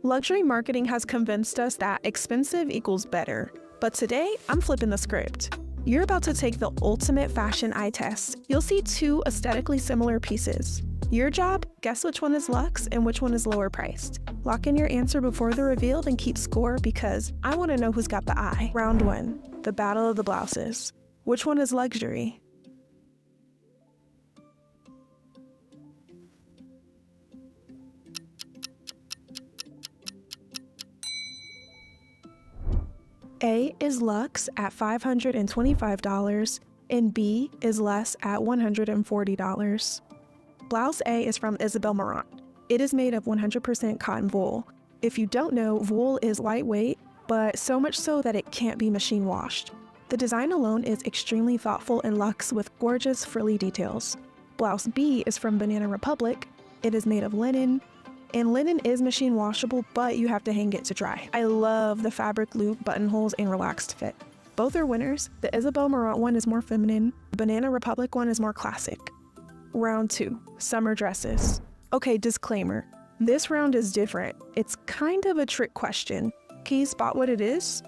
Luxury marketing has convinced us that expensive equals better, but today I'm flipping the script. You're about to take the ultimate fashion eye test. You'll see two aesthetically similar pieces. Your job, guess which one is luxe and which one is lower priced. Lock in your answer before the reveal and keep score because I want to know who's got the eye. Round 1, the battle of the blouses. Which one is luxury? A is luxe at $525 and B is less at $140. Blouse A is from Isabel Marant. It is made of 100% cotton wool. If you don't know, wool is lightweight, but so much so that it can't be machine washed. The design alone is extremely thoughtful and luxe with gorgeous frilly details. Blouse B is from Banana Republic. It is made of linen, and linen is machine washable, but you have to hang it to dry. I love the fabric loop, buttonholes, and relaxed fit. Both are winners. The Isabel Marant one is more feminine. The Banana Republic one is more classic. Round 2, summer dresses. Okay, disclaimer. This round is different. It's kind of a trick question. Can you spot what it is?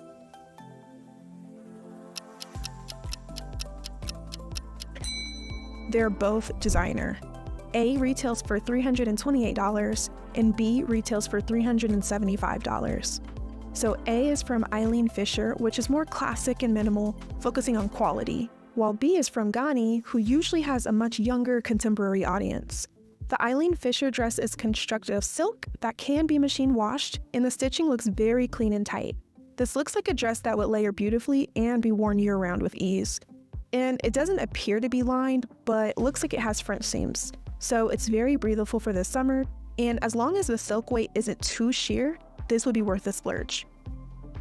They're both designer. A retails for $328 and B retails for $375. So A is from Eileen Fisher, which is more classic and minimal, focusing on quality, while B is from Ghani, who usually has a much younger contemporary audience. The Eileen Fisher dress is constructed of silk that can be machine washed, and the stitching looks very clean and tight. This looks like a dress that would layer beautifully and be worn year-round with ease. And it doesn't appear to be lined, but it looks like it has French seams. So it's very breathable for the summer, and as long as the silk weight isn't too sheer, this would be worth the splurge.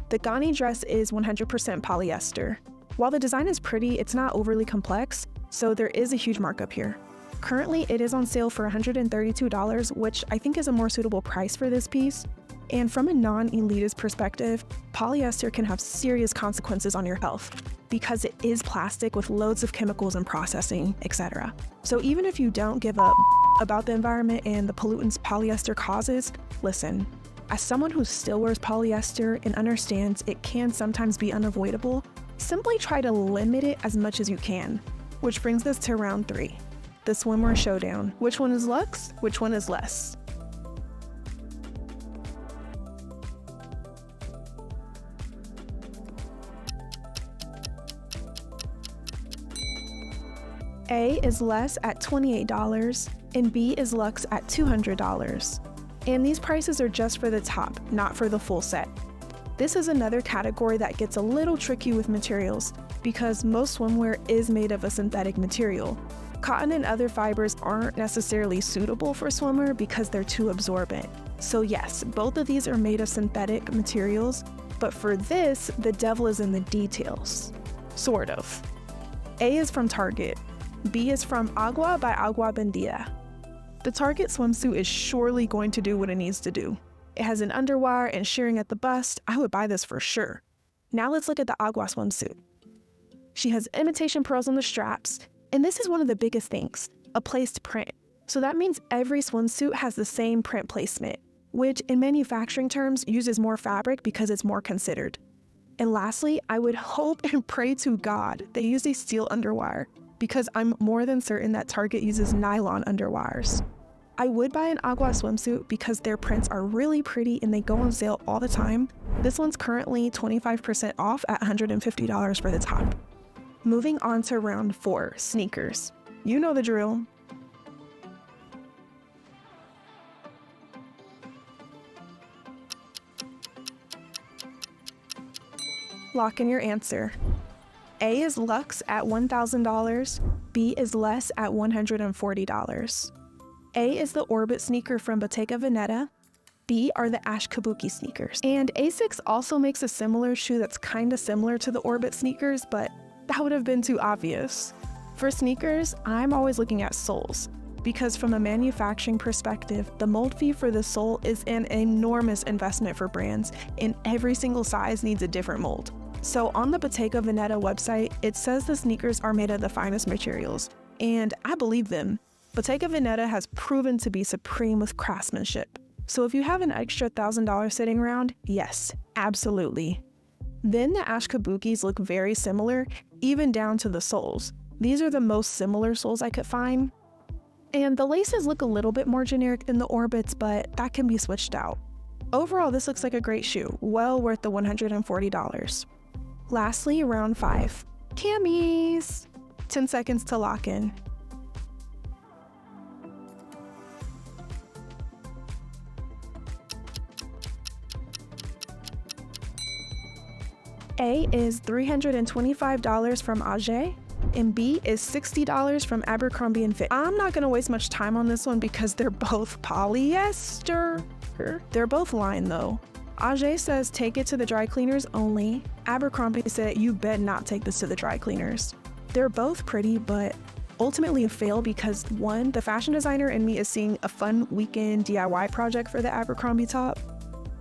The Ghani dress is 100% polyester. While the design is pretty, it's not overly complex, so there is a huge markup here. Currently, it is on sale for $132, which I think is a more suitable price for this piece. And from a non-elitist perspective, polyester can have serious consequences on your health because it is plastic with loads of chemicals and processing, etc. So even if you don't give up about the environment and the pollutants polyester causes, listen. As someone who still wears polyester and understands it can sometimes be unavoidable, simply try to limit it as much as you can. Which brings us to round 3, the swimwear showdown. Which one is luxe? Which one is less? A is less at $28 and B is luxe at $200. And these prices are just for the top, not for the full set. This is another category that gets a little tricky with materials because most swimwear is made of a synthetic material. Cotton and other fibers aren't necessarily suitable for swimwear because they're too absorbent. So yes, both of these are made of synthetic materials, but for this, the devil is in the details. Sort of. A is from Target. B is from Agua by Agua Bendita. The Target swimsuit is surely going to do what it needs to do. It has an underwire and shearing at the bust. I would buy this for sure. Now let's look at the Agua swimsuit. She has imitation pearls on the straps, and this is one of the biggest things, a placed print. So that means every swimsuit has the same print placement, which in manufacturing terms uses more fabric because it's more considered. And lastly, I would hope and pray to God they use a steel underwire, because I'm more than certain that Target uses nylon underwires. I would buy an Agua swimsuit because their prints are really pretty and they go on sale all the time. This one's currently 25% off at $150 for the top. Moving on to round 4, sneakers. You know the drill. Lock in your answer. A is luxe at $1,000, B is less at $140. A is the Orbit sneaker from Bottega Veneta, B are the Ash Kabuki sneakers. And Asics also makes a similar shoe that's kinda similar to the Orbit sneakers, but that would have been too obvious. For sneakers, I'm always looking at soles, because from a manufacturing perspective, the mold fee for the sole is an enormous investment for brands, and every single size needs a different mold. So on the Bottega Veneta website, it says the sneakers are made of the finest materials, and I believe them. Bottega Veneta has proven to be supreme with craftsmanship. So if you have an extra $1,000 sitting around, yes, absolutely. Then the Ashkabukis look very similar, even down to the soles. These are the most similar soles I could find. And the laces look a little bit more generic than the Orbits, but that can be switched out. Overall, this looks like a great shoe, well worth the $140. Lastly, round 5. Camis! 10 seconds to lock in. A is $325 from Auger, and B is $60 from Abercrombie & Fitch. I'm not gonna waste much time on this one because they're both polyester. They're both lined though. Auger says take it to the dry cleaners only. Abercrombie said you bet not take this to the dry cleaners. They're both pretty, but ultimately a fail because 1, the fashion designer in me is seeing a fun weekend DIY project for the Abercrombie top.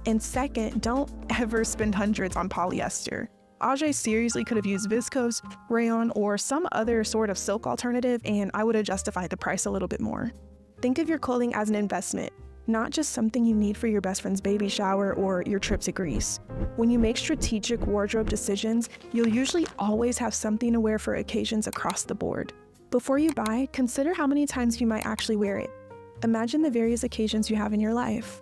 And 2nd, don't ever spend hundreds on polyester. Auger seriously could have used viscose, rayon, or some other sort of silk alternative, and I would have justified the price a little bit more. Think of your clothing as an investment, not just something you need for your best friend's baby shower or your trip to Greece. When you make strategic wardrobe decisions, you'll usually always have something to wear for occasions across the board. Before you buy, consider how many times you might actually wear it. Imagine the various occasions you have in your life.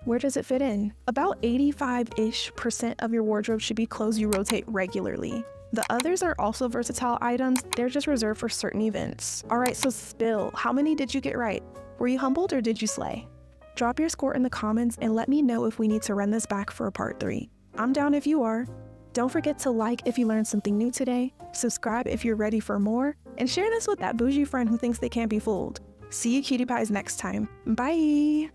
Where does it fit in? About 85-ish% of your wardrobe should be clothes you rotate regularly. The others are also versatile items, they're just reserved for certain events. Alright, so spill. How many did you get right? Were you humbled or did you slay? Drop your score in the comments and let me know if we need to run this back for a part 3. I'm down if you are. Don't forget to like if you learned something new today, subscribe if you're ready for more, and share this with that bougie friend who thinks they can't be fooled. See you cutie pies next time. Bye!